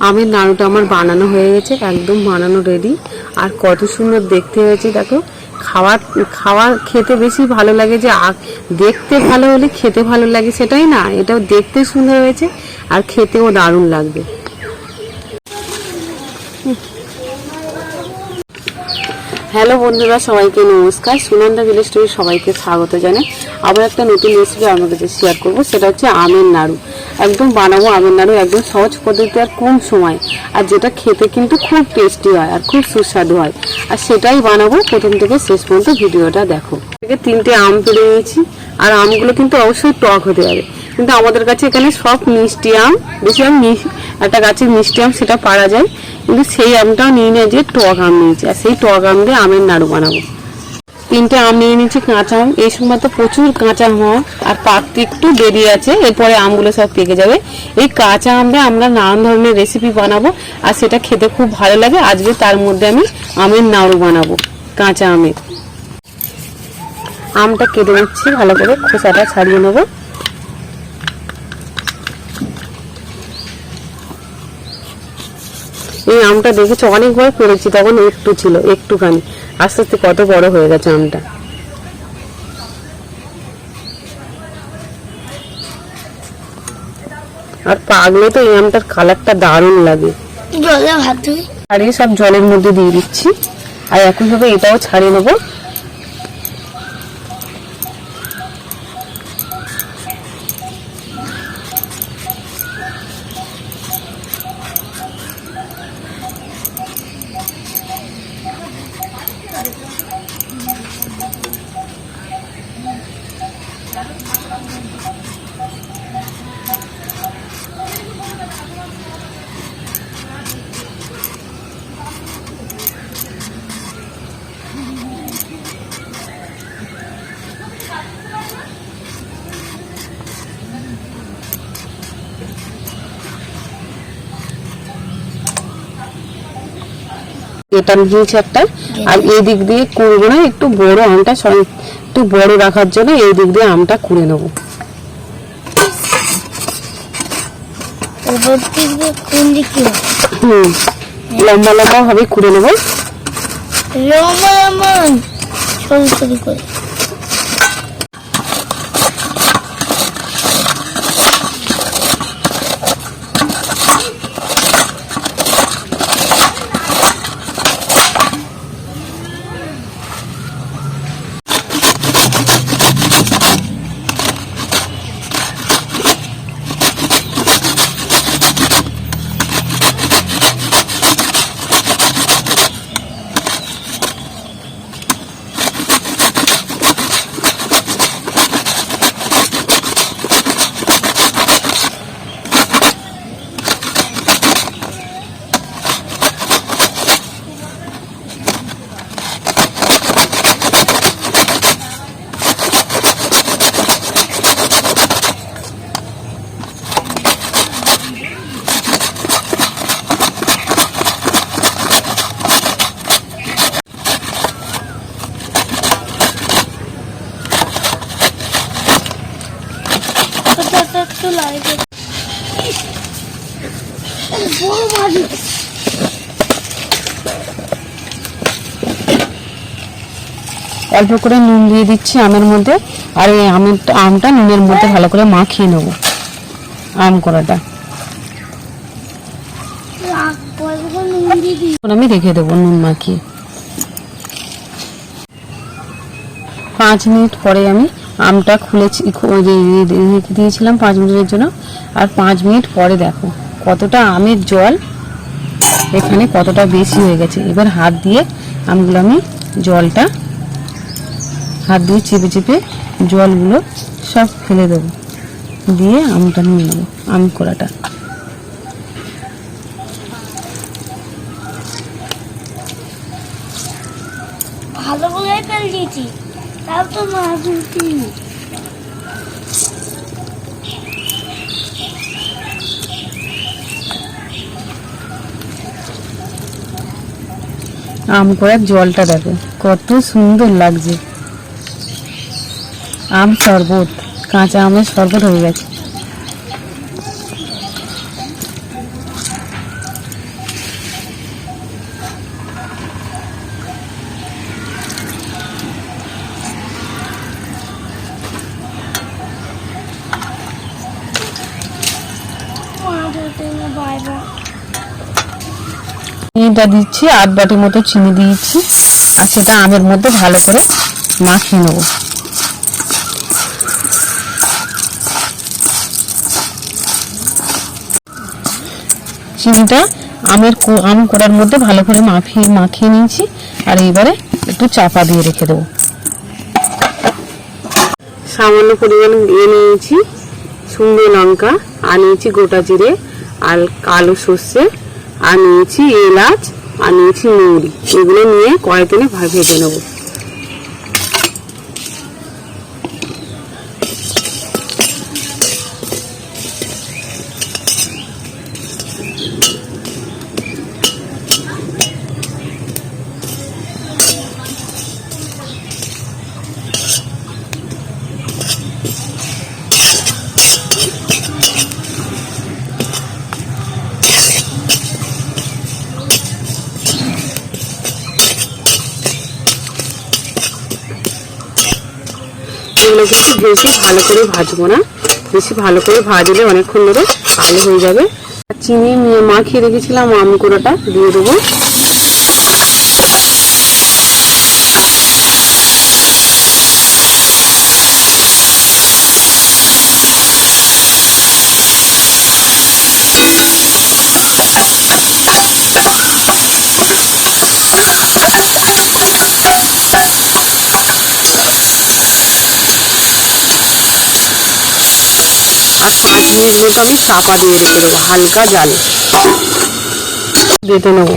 আমের নাড়ুটা আমার বানানো হয়ে গেছে, একদম বানানো রেডি। আর কত সুন্দর দেখতে হয়েছে দেখো। খাওয়ার খেতে বেশি ভালো লাগে যে দেখতে ভালো হলে খেতে ভালো লাগে সেটাই না, এটাও দেখতে সুন্দর হয়েছে আর খেতেও দারুণ লাগবে। হ্যালো বন্ধুরা, সবাইকে নমস্কার। সুনন্দা ভিলেজ স্টোরি সবাইকে স্বাগত জানাই। আবার একটা নতুন রেসিপি আমার কাছে শেয়ার করবো, সেটা হচ্ছে আমের নাড়ু। একদম বানাবো আমের নাড়ু, একদম সহজ পদ্ধতি আর কম সময়, আর যেটা খেতে কিন্তু খুব টেস্টি হয় আর খুব সুস্বাদু হয়। আর সেটাই বানাবো, প্রথম থেকে শেষ পর্যন্ত ভিডিওটা দেখো। থেকে 3টে আম পেড়ে নিয়েছি, আর আমগুলো কিন্তু অবশ্যই টক হতে হবে। কিন্তু আমাদের কাছে এখানে সব মিষ্টি আম, বেশি আম একটা গাছের মিষ্টি আম সেটা পারা যায়, কিন্তু সেই আমটাও নিয়ে নিয়ে যে টক আম নিয়েছি, আর সেই টক আম দিয়ে আমের নাড়ু বানাবো। 3টে আম নিয়ে নিয়েছি, কাঁচা আম। এই সময় তো প্রচুর কাঁচা আম হয়, আর পাকতে একটু দেরি আছে, এরপরে আমগুলো সব পেকে যাবে। এই কাঁচা আম দিয়ে আমরা নানান ধরনের রেসিপি বানাবো, আর সেটা খেতে খুব ভালো লাগে। আজকে তার মধ্যে আমি আমের নাড়ু বানাবো কাঁচা আমের। আমটা কেটে নিচ্ছি, ভালো করে খোসাটা ছাড়িয়ে নেবো। এই আমটা দেখেছি অনেকবার করেছি, তখন একটু ছিল, একটুখানি, আস্তে আস্তে কত বড় হয়ে গেছে আমটা। আর পাগলে তো এই আমটার কালারটা দারুণ লাগে। ছাড়িয়ে সব জলের মধ্যে দিয়ে দিচ্ছি, আর একইভাবে এটাও ছাড়িয়ে নেবো। এটা নিয়েছি একটা, আর এই দিক দিয়ে কুড়বো না, একটু বড় আমটা একটু বড় রাখার জন্য এই দিক দিয়ে আমটা কুড়ে নেবো। লম্বা লম্বা ভাবে কুড়ে নেবো, লম্বা লম্বা সরু সরু করে। অল্প করে নুন দিয়ে দিচ্ছি আমের মধ্যে, আর এই আমটা নুনের মধ্যে ভালো করে মাখিয়ে নেবো। আম করাটা আমি রেখে দেবো নুন মাখিয়ে। 5 মিনিট পরে আমি আমটা খুলেছি, রেখে দিয়েছিলাম 5 মিনিটের জন্য। আর 5 মিনিট পরে দেখো কতটা আমের জল এখানে কতটা বেশি হয়ে গেছে। এবার হাত দিয়ে আমগুলো আমি জলটা হাত দিয়ে চেপে চেপে জলগুলো সব ফেলে দেবো, দিয়ে আমটা নিয়ে নেবো, আম কড়াটা। ভালো করে ফেল দিয়েছি, তাও তো মাছ উঠি। আম করার জলটা দেখো কত সুন্দর লাগছে। আম শরবত, কাঁচা আমের শরবত হয়ে গেছে। চিনিটা দিচ্ছি, 8 বাটি মতো চিনি দিয়েছি, আর সেটা আমের মধ্যে ভালো করে মাখিয়ে নেব। চিনিটা আম কোড়ার মধ্যে ভালো করে মাখিয়ে নিয়েছি, আর এইবারে একটু চাপা দিয়ে রেখে দেবো। সামান্য পরিমাণ দিয়ে নিয়েছি শুকনো লঙ্কা, আর নিয়েছি গোটা জিরে আর কালো সর্ষে, আর নিয়েছি এলাচ, আর নিয়েছি মৌরি। এগুলো নিয়ে কড়াইতে ভেজে নেবো। এগুলো কিন্তু বেশি ভালো করে ভাজবো না, বেশি ভালো করে ভাজলে অনেকক্ষণ ধরে কালো হয়ে যাবে। চিনি মাখিয়ে রেখেছিলাম আম কোড়াটা দিয়ে দেবো। আর 5 মিনিট মতো আমি চাপা দিয়ে রেখে দেবো, হালকা জালে বেটে নেবো।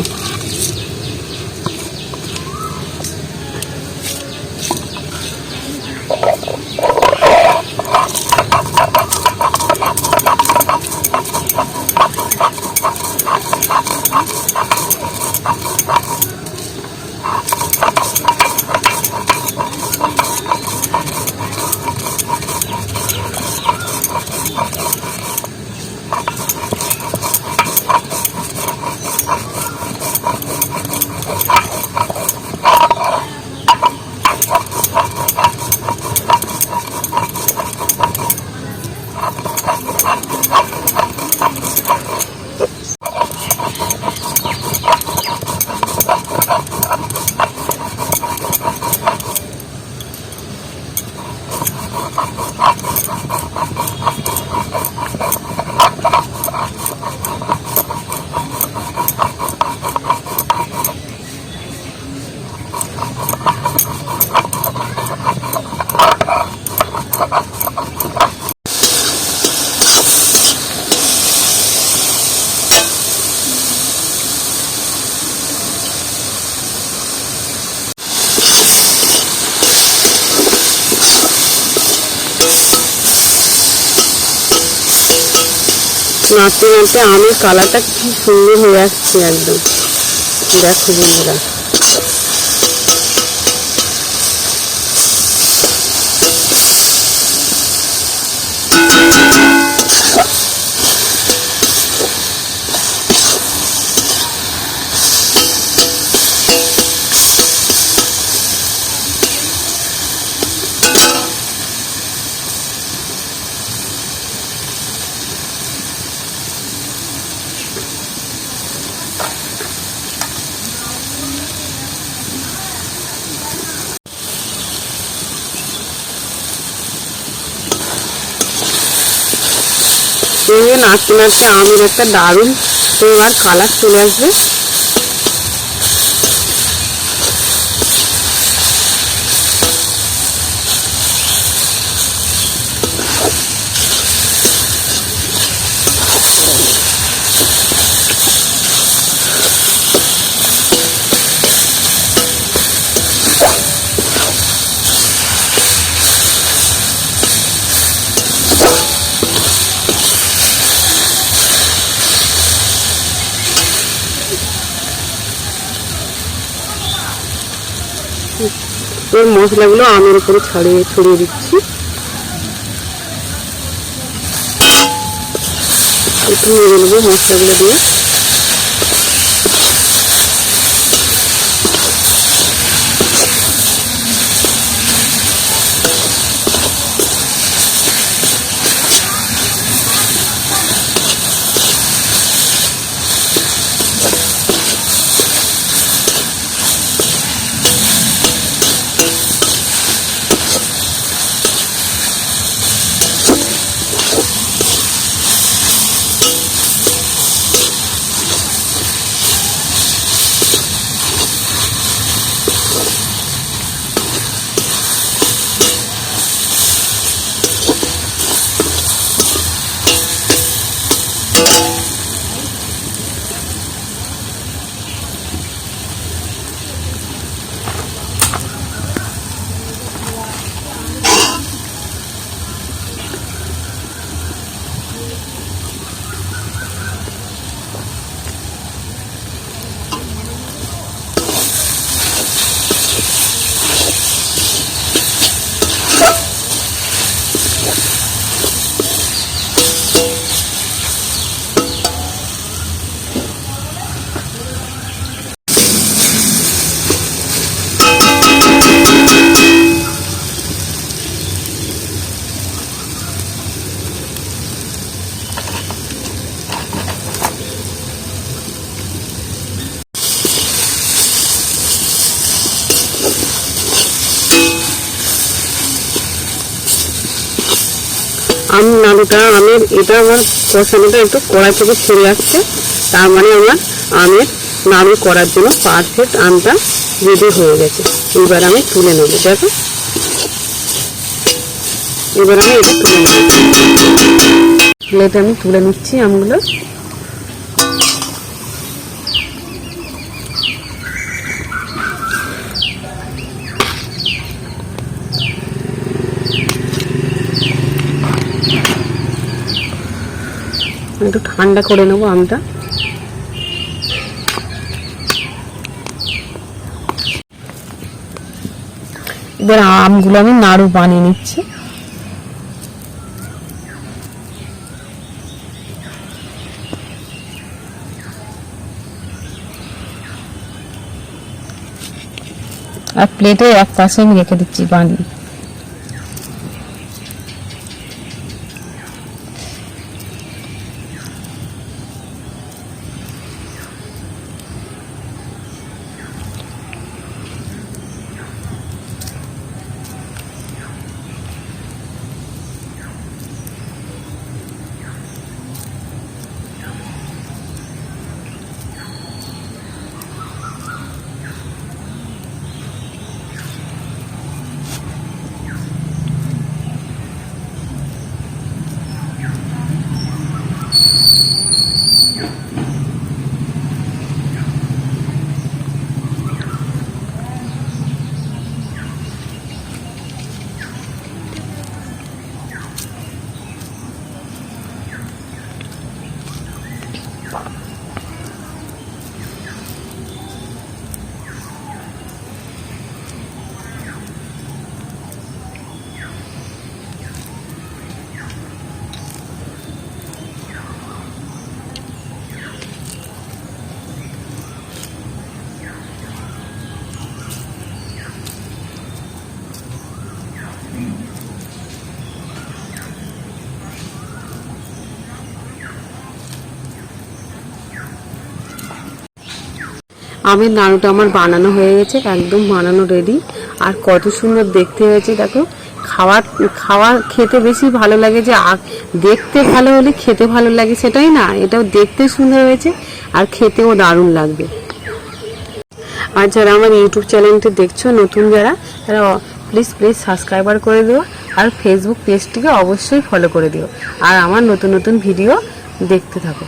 নাড়তে নাড়তে আমের কালারটা কি সুন্দর হয়ে আসছে, একদম দেখো বন্ধুরা। নাড়তে নাড়তে আমের একটা দারুণ ফ্লেভার কালার চলে আসবে। এর মশলাগুলো আমের উপরে ছড়িয়ে দিচ্ছি। একটু নেড়ে নেবো মশলাগুলো দিয়ে। আম নাড়ুটা আমের এটা আমার কষানোটা একটু কড়াই থেকে ছেড়ে আসছে, তার মানে আমার আমের নাড়ু করার জন্য পারফেক্ট আমটা রেডি হয়ে গেছে। এবার আমি তুলে নেবো, দেখো এবার আমি এটা তুলে নেব। প্লেটে আমি তুলে নিচ্ছি আমগুলো। একটু ঠান্ডা করে নেবো আমটা। এবার আমগুলো আমি নাড়ু বানিয়ে নিচ্ছি। আর প্লেটে এক পাশে আমি রেখে দিচ্ছি বানিয়ে। আমের নাড়ুটা আমার বানানো হয়ে গেছে, একদম বানানো রেডি। আর কত সুন্দর দেখতে হয়েছে দেখো। খাওয়া খেতে বেশি ভালো লাগে যে দেখতে ভালো হলে খেতে ভালো লাগে সেটাই না, এটাও দেখতে সুন্দর হয়েছে আর খেতেও দারুণ লাগবে। আর যারা আমার ইউটিউব চ্যানেলটি দেখছো নতুন যারা, তারা প্লিজ সাবস্ক্রাইবার করে দিও আর ফেসবুক পেজটিকে অবশ্যই ফলো করে দিও আর আমার নতুন নতুন ভিডিও দেখতে থাকো।